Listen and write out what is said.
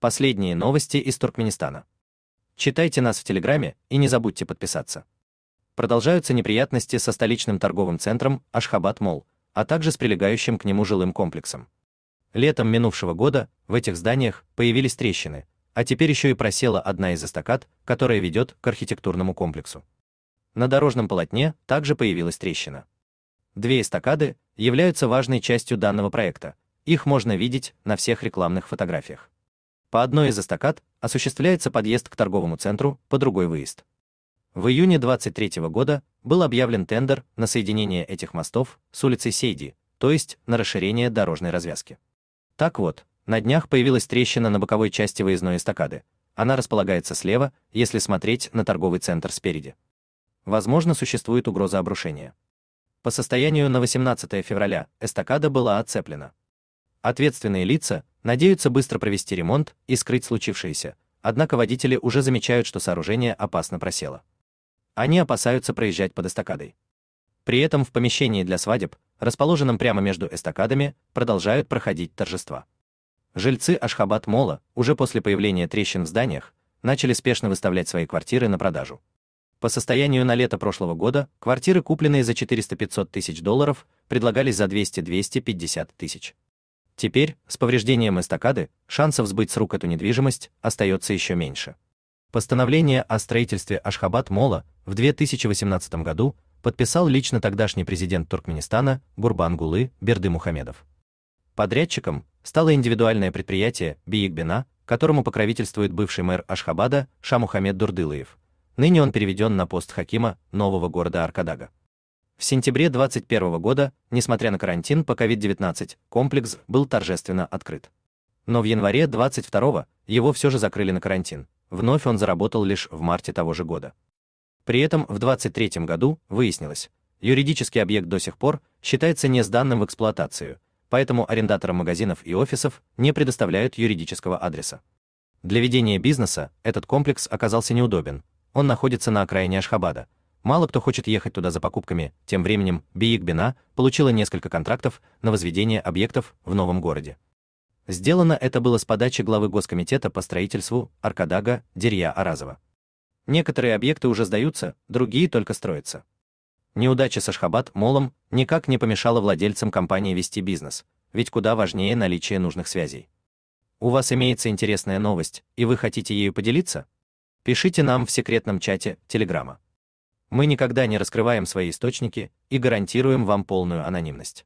Последние новости из Туркменистана. Читайте нас в Телеграме и не забудьте подписаться. Продолжаются неприятности со столичным торговым центром Ашхабад Молл, а также с прилегающим к нему жилым комплексом. Летом минувшего года в этих зданиях появились трещины, а теперь еще и просела одна из эстакад, которая ведет к архитектурному комплексу. На дорожном полотне также появилась трещина. Две эстакады являются важной частью данного проекта, их можно видеть на всех рекламных фотографиях. По одной из эстакад осуществляется подъезд к торговому центру, по другой выезд. В июне 2023 года был объявлен тендер на соединение этих мостов с улицей Сейди, то есть на расширение дорожной развязки. Так вот, на днях появилась трещина на боковой части выездной эстакады. Она располагается слева, если смотреть на торговый центр спереди. Возможно, существует угроза обрушения. По состоянию на 18 февраля эстакада была оцеплена. Ответственные лица надеются быстро провести ремонт и скрыть случившееся, однако водители уже замечают, что сооружение опасно просело. Они опасаются проезжать под эстакадой. При этом в помещении для свадеб, расположенном прямо между эстакадами, продолжают проходить торжества. Жильцы Ашхабад Молла уже после появления трещин в зданиях начали спешно выставлять свои квартиры на продажу. По состоянию на лето прошлого года квартиры, купленные за 400-500 тысяч долларов, предлагались за 200-250 тысяч. Теперь, с повреждением эстакады, шансов сбыть с рук эту недвижимость остается еще меньше. Постановление о строительстве Ашхабад Молла в 2018 году подписал лично тогдашний президент Туркменистана Гурбангулы Бердымухамедов. Подрядчиком стало индивидуальное предприятие Бийикбина, которому покровительствует бывший мэр Ашхабада Шамухамед Дурдылыев. Ныне он переведен на пост хакима нового города Аркадага. В сентябре 2021 года, несмотря на карантин по COVID-19, комплекс был торжественно открыт. Но в январе 2022 его все же закрыли на карантин. Вновь он заработал лишь в марте того же года. При этом в 2023 году выяснилось, юридический объект до сих пор считается не сданным в эксплуатацию, поэтому арендаторам магазинов и офисов не предоставляют юридического адреса. Для ведения бизнеса этот комплекс оказался неудобен. Он находится на окраине Ашхабада. Мало кто хочет ехать туда за покупками, тем временем Бийикбина получила несколько контрактов на возведение объектов в новом городе. Сделано это было с подачи главы Госкомитета по строительству Аркадага Дерья Аразова. Некоторые объекты уже сдаются, другие только строятся. Неудача с Ашхабад Моллом никак не помешала владельцам компании вести бизнес, ведь куда важнее наличие нужных связей. У вас имеется интересная новость, и вы хотите ею поделиться? Пишите нам в секретном чате Телеграма. Мы никогда не раскрываем свои источники и гарантируем вам полную анонимность.